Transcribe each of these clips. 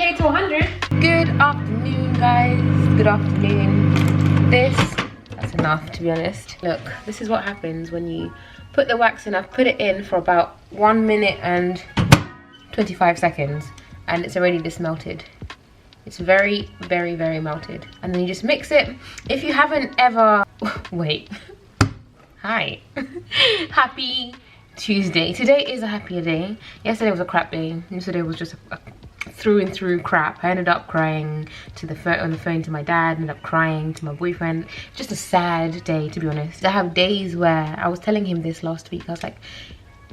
50k to 100. Good afternoon, guys. Good afternoon. That's enough, to be honest. Look, this is what happens when you put the wax in. I've put it in for about 1 minute and 25 seconds and it's already this melted. It's very, very, very melted. And then you just mix it. If you haven't ever, wait, hi. Happy Tuesday. Today is a happier day. Yesterday was a crap day. Yesterday was just a through and through crap. I ended up crying on the phone to my dad, ended up crying to my boyfriend. Just a sad day, to be honest. I have days where I was telling him this last week. I was like,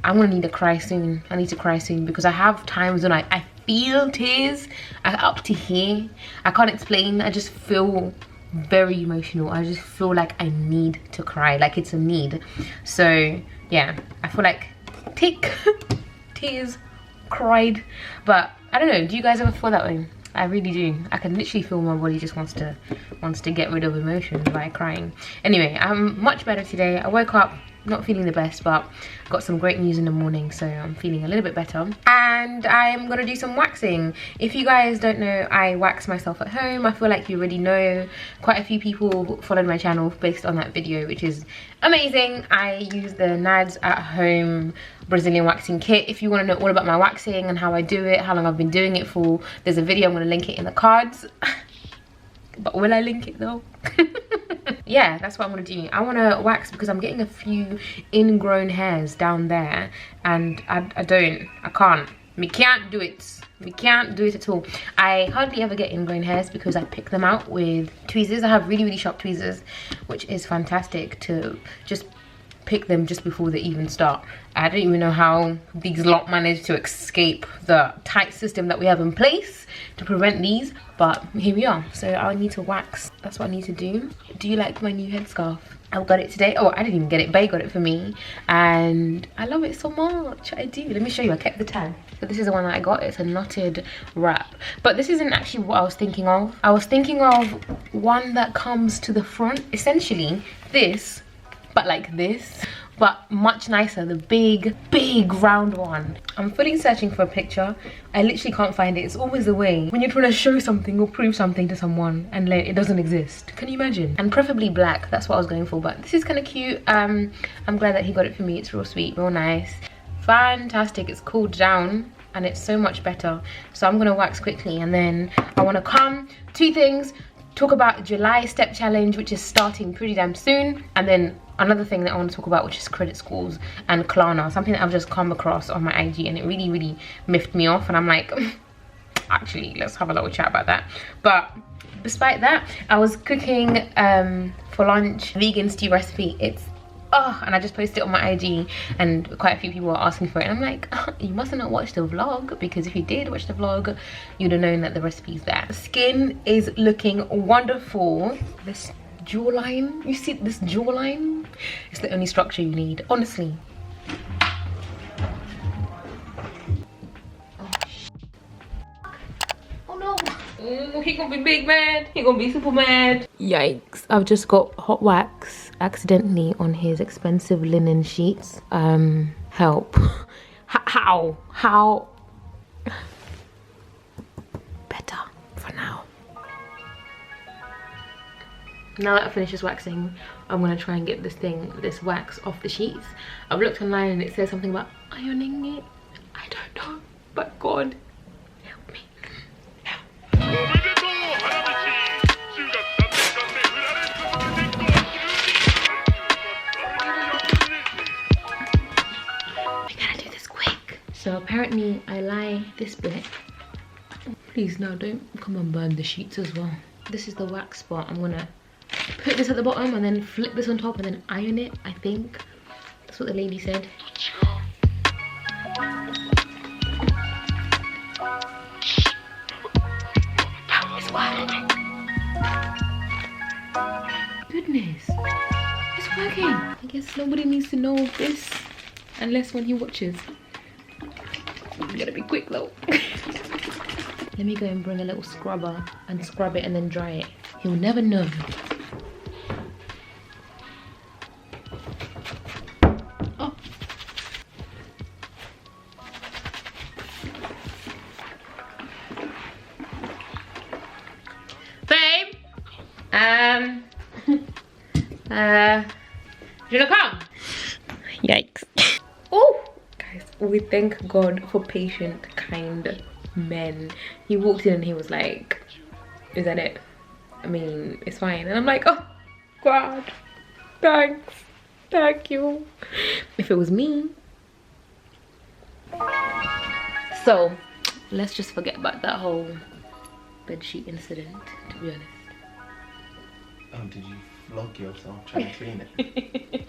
I'm gonna need to cry soon. I need to cry soon because I have times when I feel tears up to here. I can't explain. I just feel very emotional. I just feel like I need to cry, like it's a need. So yeah, I feel like tick tears, cried. But I don't know, do you guys ever feel that way? I really do. I can literally feel my body just wants to get rid of emotions by crying. Anyway, I'm much better today. I woke up not feeling the best, but got some great news in the morning, so I'm feeling a little bit better. And I'm gonna do some waxing. If you guys don't know, I wax myself at home. I feel like you already know. Quite a few people followed my channel based on that video, which is amazing. I use the Nads at home Brazilian waxing kit. If you want to know all about my waxing and how I do it, how long I've been doing it for, there's a video. I'm gonna link it in the cards. But will I link it though? Yeah, that's what I'm gonna do. I want to wax because I'm getting a few ingrown hairs down there and I can't. We can't do it. We can't do it at all. I hardly ever get ingrown hairs because I pick them out with tweezers. I have really, really sharp tweezers, which is fantastic to just pick them just before they even start. I don't even know how these lot managed to escape the tight system that we have in place to prevent these, but here we are. So I need to wax. That's what I need to do. Do you like my new headscarf? I got it today. Oh, I didn't even get it. Bae got it for me and I love it so much. I do. Let me show you. I kept the tag. So this is the one that I got. It's a knotted wrap, but this isn't actually what I was thinking of. I was thinking of one that comes to the front, essentially this, but like this, but much nicer. The big round one. I'm fully searching for a picture. I literally can't find it. It's always the way when you're trying to show something or prove something to someone and it doesn't exist. Can you imagine? And preferably black. That's what I was going for, but this is kind of cute. I'm glad that he got it for me. It's real sweet, real nice, fantastic. It's cooled down and it's so much better. So I'm gonna wax quickly and then I want to come two things, talk about July step challenge, which is starting pretty damn soon, and then another thing that I want to talk about, which is credit scores and Klarna, something that I've just come across on my IG and it really, really miffed me off, and I'm like, actually, let's have a little chat about that. But despite that, I was cooking for lunch, vegan stew recipe. It's and I just posted it on my IG and quite a few people were asking for it, and I'm like, you must have not watched the vlog, because if you did watch the vlog, you'd have known that the recipe's there. Skin is looking wonderful. This jawline, you see this jawline? It's the only structure you need, honestly. Oh no. Oh, he gonna be big mad. He gonna be super mad. Yikes. I've just got hot wax accidentally on his expensive linen sheets. Help. How? Better for now. Now that I finish this waxing, I'm gonna try and get this wax off the sheets. I've looked online and it says something about ironing it. I don't know, but God, help me. Help. We gotta do this quick. So apparently I lie this bit. Please no, don't come and burn the sheets as well. This is the wax spot. I'm gonna put this at the bottom and then flip this on top and then iron it, I think. That's what the lady said. It's working. Goodness, it's working. I guess nobody needs to know this unless when he watches. You gotta be quick though. Let me go and bring a little scrubber and scrub it and then dry it. He'll never know. Oh. You wanna come? Yikes. Oh, guys, we thank God for patient, kind men. He walked in and he was like, is that it? I mean, it's fine. And I'm like, oh God, thanks, thank you. If it was me. So let's just forget about that whole bedsheet incident, to be honest. Oh, did you flog yourself trying to clean it?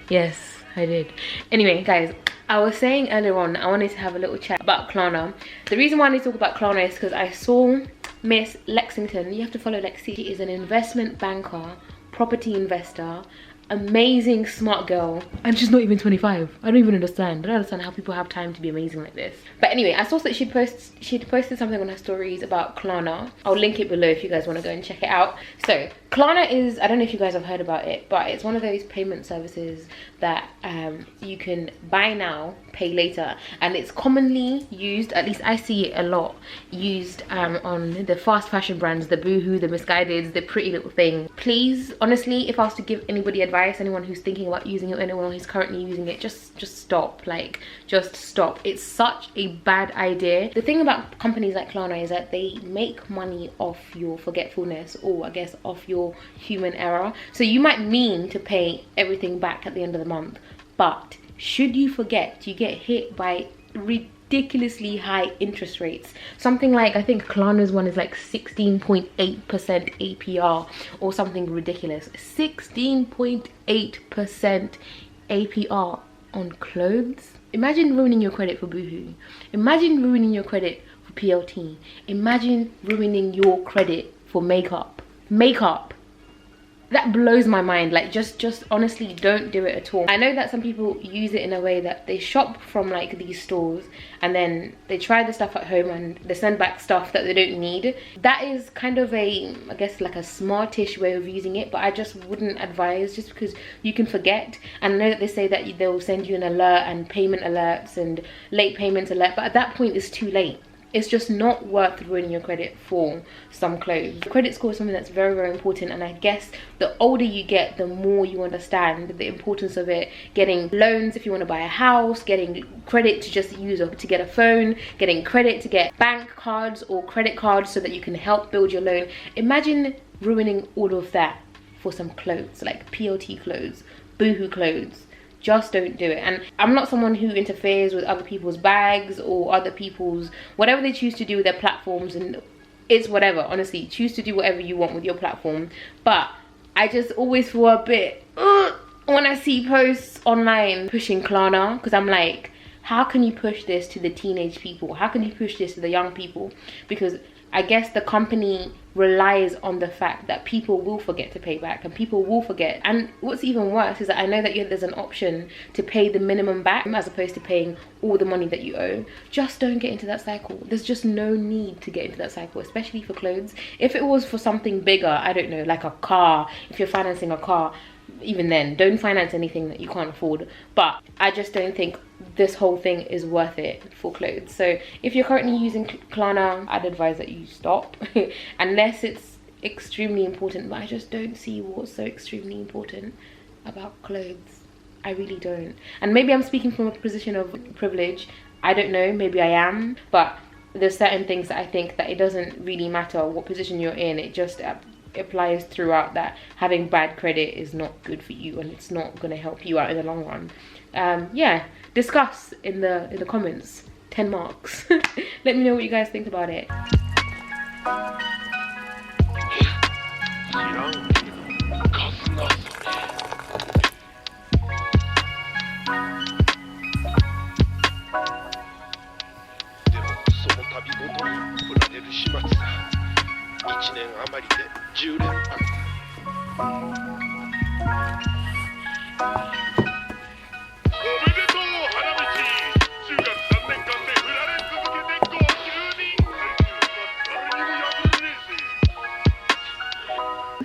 Yes, I did. Anyway, guys, I was saying earlier on, I wanted to have a little chat about Klarna. The reason why I need to talk about Klarna is because I saw MissLexington. You have to follow Lexi. She is an investment banker, property investor, amazing smart girl, and she's not even 25. I don't even understand. I don't understand how people have time to be amazing like this. But anyway, I saw that she'd posted something on her stories about Klarna. I'll link it below if you guys want to go and check it out. So Klarna is, I don't know if you guys have heard about it, but it's one of those payment services that you can buy now, pay later, and it's commonly used, at least I see it a lot, used on the fast fashion brands, the Boohoo, the Misguideds, the Pretty Little Thing. Please, honestly, if I was to give anybody advice, anyone who's thinking about using it, anyone who's currently using it, just stop. Like, just stop. It's such a bad idea. The thing about companies like Klarna is that they make money off your forgetfulness, or I guess off your human error. So you might mean to pay everything back at the end of the month, but should you forget, you get hit by ridiculously high interest rates. Something like, I think Klarna's one is like 16.8% APR or something ridiculous. 16.8% APR on clothes. Imagine ruining your credit for Boohoo. Imagine ruining your credit for PLT. Imagine ruining your credit for makeup. That blows my mind. Like, just honestly, don't do it at all. I know that some people use it in a way that they shop from like these stores and then they try the stuff at home and they send back stuff that they don't need. That is kind of a, I guess, like a smartish way of using it, but I just wouldn't advise, just because you can forget. And I know that they say that they'll send you an alert and payment alerts and late payment alert, but at that point it's too late. It's just not worth ruining your credit for some clothes. Credit score is something that's very, very important, and I guess the older you get, the more you understand the importance of it. Getting loans if you want to buy a house, getting credit to just use to get a phone, getting credit to get bank cards or credit cards so that you can help build your loan. Imagine ruining all of that for some clothes, like PLT clothes, Boohoo clothes. Just don't do it. And I'm not someone who interferes with other people's bags or other people's whatever they choose to do with their platforms, and it's whatever. Honestly, choose to do whatever you want with your platform, but I just always feel a bit when I see posts online pushing Klarna, because I'm like, how can you push this to the teenage people? How can you push this to the young people? Because I guess the company relies on the fact that people will forget to pay back, and people will forget. And what's even worse is that I know that there's an option to pay the minimum back as opposed to paying all the money that you owe. Just don't get into that cycle. There's just no need to get into that cycle, especially for clothes. If it was for something bigger, I don't know, like a car, if you're financing a car, even then, don't finance anything that you can't afford. But I just don't think this whole thing is worth it for clothes. So if you're currently using Klarna, I'd advise that you stop unless it's extremely important. But I just don't see what's so extremely important about clothes. I really don't. And maybe I'm speaking from a position of privilege. I don't know, maybe I am, but there's certain things that I think that it doesn't really matter what position you're in. It just applies throughout, that having bad credit is not good for you and it's not going to help you out in the long run. Yeah, discuss in the comments. 10 marks. Let me know what you guys think about it.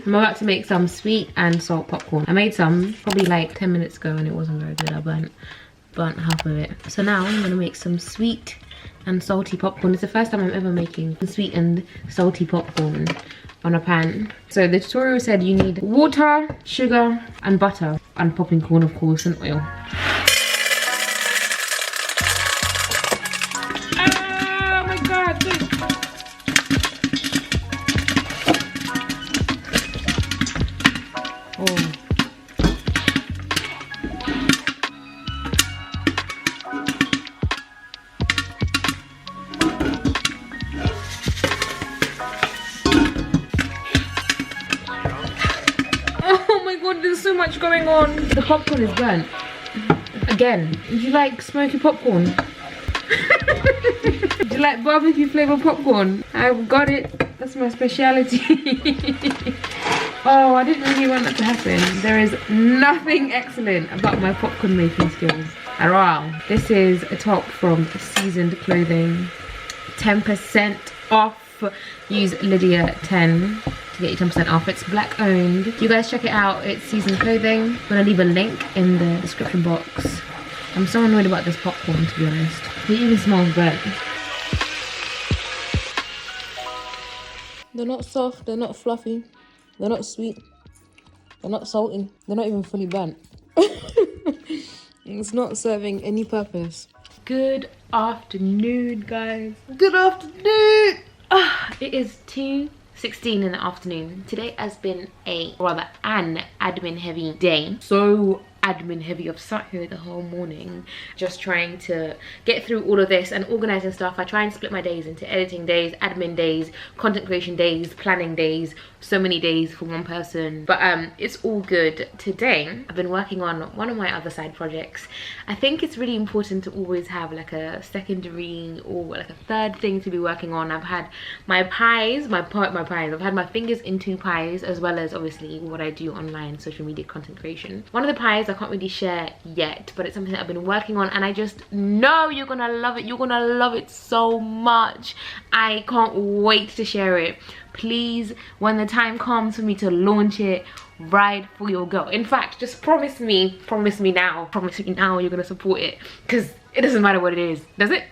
I'm about to make some sweet and salt popcorn. I made some probably like 10 minutes ago and it wasn't very good. I burnt half of it. So now I'm gonna make some sweet and salty popcorn. It's the first time I'm ever making sweet and salty popcorn on a pan. So the tutorial said you need water, sugar, and butter, and popping corn, of course, and oil. Oh my god! Oh. There's so much going on. The popcorn is burnt. Again, do you like smoky popcorn? Do you like barbecue flavor popcorn? I've got it. That's my speciality. Oh, I didn't really want that to happen. There is nothing excellent about my popcorn making skills at all. This is a top from Seasoned Clothing. 10% off. Use Lydia 10 to get you 10% off. It's black owned. You guys check it out. It's Seasoned Clothing. I'm gonna leave a link in the description box. I'm so annoyed about this popcorn, to be honest. It even smells burnt. They're not soft, they're not fluffy, they're not sweet, they're not salty, they're not even fully burnt. It's not serving any purpose. Good afternoon, guys. Good afternoon. It is 2:16 in the afternoon. Today has been an admin heavy day. So admin heavy. I've sat here the whole morning just trying to get through all of this and organizing stuff. I try and split my days into editing days, admin days, content creation days, planning days. So many days for one person, but it's all good. Today I've been working on one of my other side projects. I think it's really important to always have like a secondary or like a third thing to be working on. I've had my pies. I've had my fingers in 2 pies, as well as obviously what I do online, social media content creation. One of the pies I can't really share yet, but it's something that I've been working on, and I just know you're gonna love it. You're gonna love it so much. I can't wait to share it. Please, when the time comes for me to launch it, ride for your girl. In fact, just promise me now you're gonna support it, because it doesn't matter what it is, does it?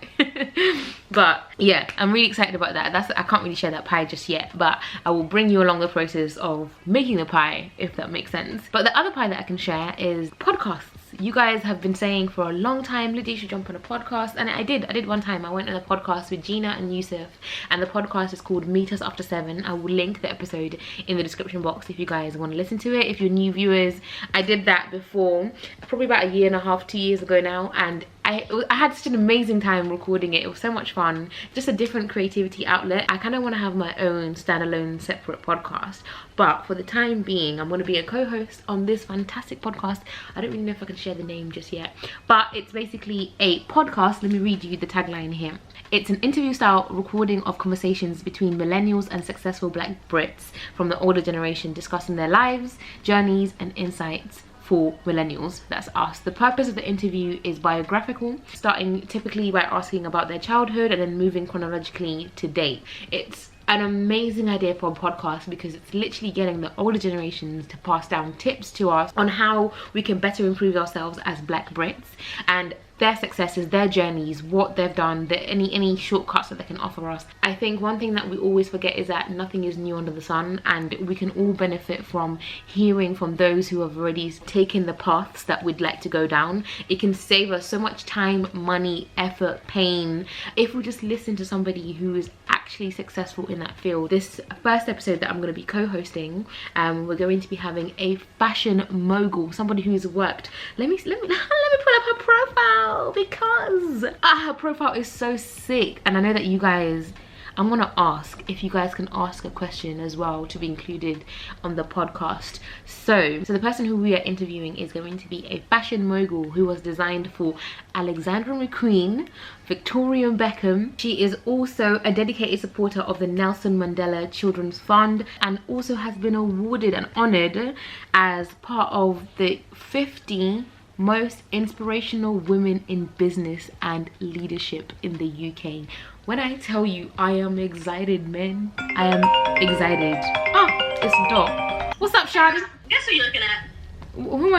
But yeah, I'm really excited about that. I can't really share that pie just yet, but I will bring you along the process of making the pie, if that makes sense. But the other pie that I can share is podcasts. You guys have been saying for a long time, Lydia, you should jump on a podcast, and I did one time. I went on a podcast with Gina and Yusuf, and the podcast is called Meet Us After 7. I will link the episode in the description box if you guys want to listen to it. If you're new viewers, I did that before, probably about 1.5 years, 2 years ago now, and I had such an amazing time recording it. It was so much fun, just a different creativity outlet. I kind of want to have my own standalone separate podcast, but for the time being I'm going to be a co-host on this fantastic podcast. I don't really know if I can share the name just yet, but it's basically a podcast. Let me read you the tagline here. It's an interview style recording of conversations between millennials and successful black Brits from the older generation, discussing their lives, journeys and insights for millennials. That's us. The purpose of the interview is biographical, starting typically by asking about their childhood and then moving chronologically to date. It's an amazing idea for a podcast because it's literally getting the older generations to pass down tips to us on how we can better improve ourselves as black Brits, and their successes, their journeys, what they've done, any shortcuts that they can offer us. I think one thing that we always forget is that nothing is new under the sun, and we can all benefit from hearing from those who have already taken the paths that we'd like to go down. It can save us so much time, money, effort, pain, if we just listen to somebody who is actually successful in that field. This first episode that I'm going to be co-hosting, we're going to be having a fashion mogul, somebody who's worked. Let me pull up her profile, because her profile is so sick, and I know that you guys, I'm gonna ask if you guys can ask a question as well to be included on the podcast. So the person who we are interviewing is going to be a fashion mogul who was designed for Alexandra McQueen, Victoria Beckham. She is also a dedicated supporter of the Nelson Mandela Children's Fund, and also has been awarded and honored as part of the 50 most inspirational women in business and leadership in the UK. When I tell you I am excited, man, I am excited. Oh, it's Doc. What's up, Shawty? Guess who you're looking at? Who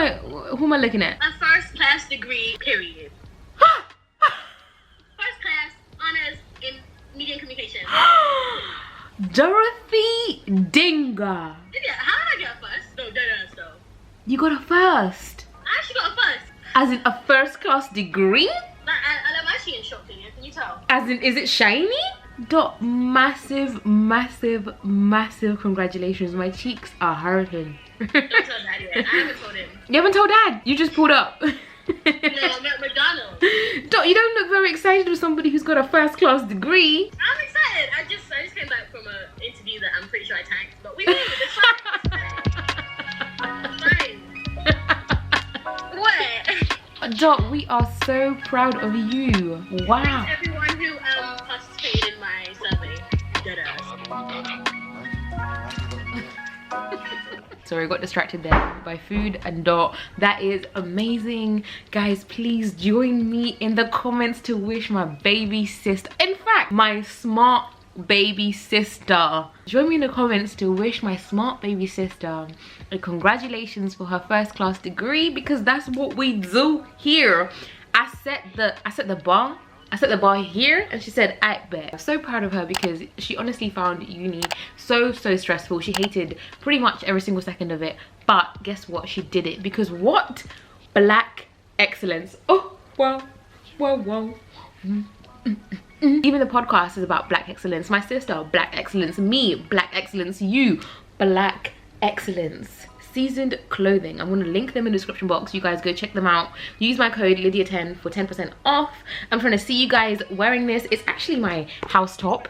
am I looking at? A first class degree, period. First class, Dorothy Dinga. Yeah, how did I get a first? No, deadass though. You got a first? I actually got a first. As in a first class degree? Like, I'm actually in shock, Lydia. Can you tell? As in, is it shiny? Dot, massive, massive, massive congratulations. My cheeks are hurting. Don't tell Dad yet. I haven't told him. You haven't told Dad? You just pulled up. No, I'm at McDonald's. You don't look very excited with somebody who's got a first class degree. I'm excited. I just came back from an interview that I'm pretty sure I tanked, but we made it. It's fine. It's fine. What? Dot, we are so proud of you. Wow. Thanks everyone who participated in my survey. Deadass. Sorry, I got distracted there by food and Dot. That is amazing. Guys, please join me in the comments to wish my baby sister, in fact, my smart baby sister. Join me in the comments to wish my smart baby sister a congratulations for her first class degree, because that's what we do here. I set the bar here, and she said, I bet. I'm so proud of her because she honestly found uni so stressful. She hated pretty much every single second of it, but guess what? She did it because what? Black excellence. Oh, wow. Even the podcast is about black excellence. My sister, black excellence. Me, black excellence. You, black excellence. Seasoned clothing. I'm going to link them in the description box. You guys go check them out. Use my code Lydia10 for 10% off. I'm trying to see you guys wearing this. It's actually my house top.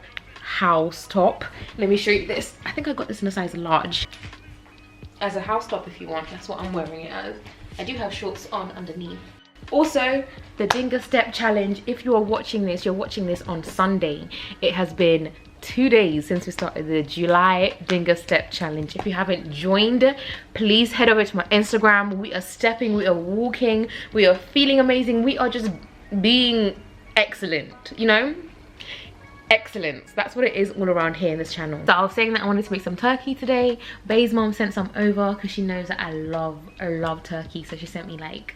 Let me show you this. I think I got this in a size large. As a house top if you want. That's what I'm wearing it as. I do have shorts on underneath. Also, the Dinga Step Challenge. If you are watching this, you're watching this on Sunday. It has been 2 days since we started the July Dinga Step Challenge. If you haven't joined, please head over to my Instagram. We are stepping, we are walking, we are feeling amazing. We are just being excellent, you know? Excellence. That's what it is all around here in this channel. So I was saying that I wanted to make some turkey today. Bae's mom sent some over because she knows that I love turkey. So she sent me like,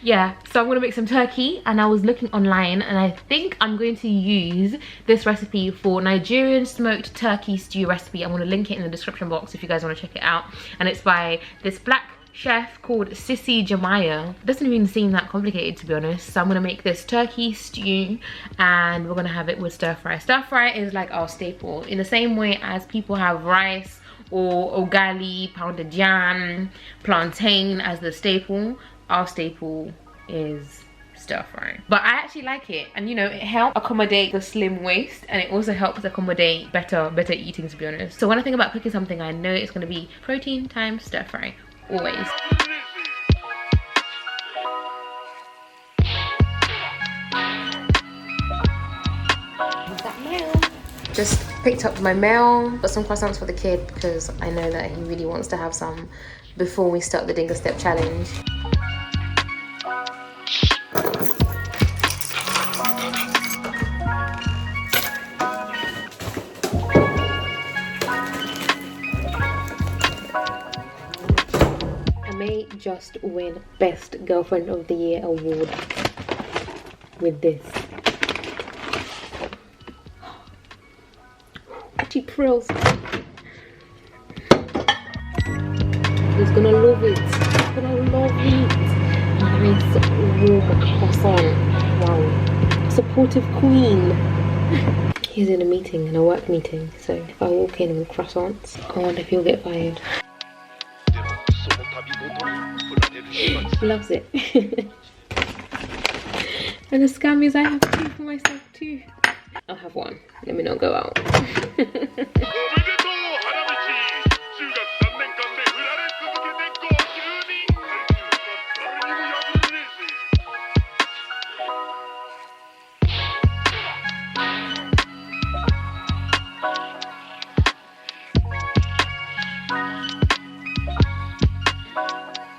yeah, so I'm gonna make some turkey, and I was looking online and I think I'm going to use this recipe for Nigerian smoked turkey stew recipe. I'm gonna link it in the description box if you guys want to check it out, and it's by this black chef called Sisi Jemimah. It doesn't even seem that complicated, to be honest. So I'm gonna make this turkey stew and we're gonna have it with stir fry. Stir fry is like our staple, in the same way as people have rice or ugali, pounded yam, plantain as the staple. Our staple is stir fry, but I actually like it, and you know, it helps accommodate the slim waist, and it also helps accommodate better eating, to be honest. So when I think about cooking something, I know it's going to be protein times stir fry, always. Just picked up my mail, got some croissants for the kid because I know that he really wants to have some before we start the Dinga Step Challenge. I may just win Best Girlfriend of the Year award with this. She prills. He's gonna love it. He's gonna love it. Nice warm croissant. Wow. Supportive queen. He's in a meeting, in a work meeting. So if I walk in with croissants, I wonder if he'll get fired. He loves it. And the scam is I have two for myself too. I'll have one. Let me not go out.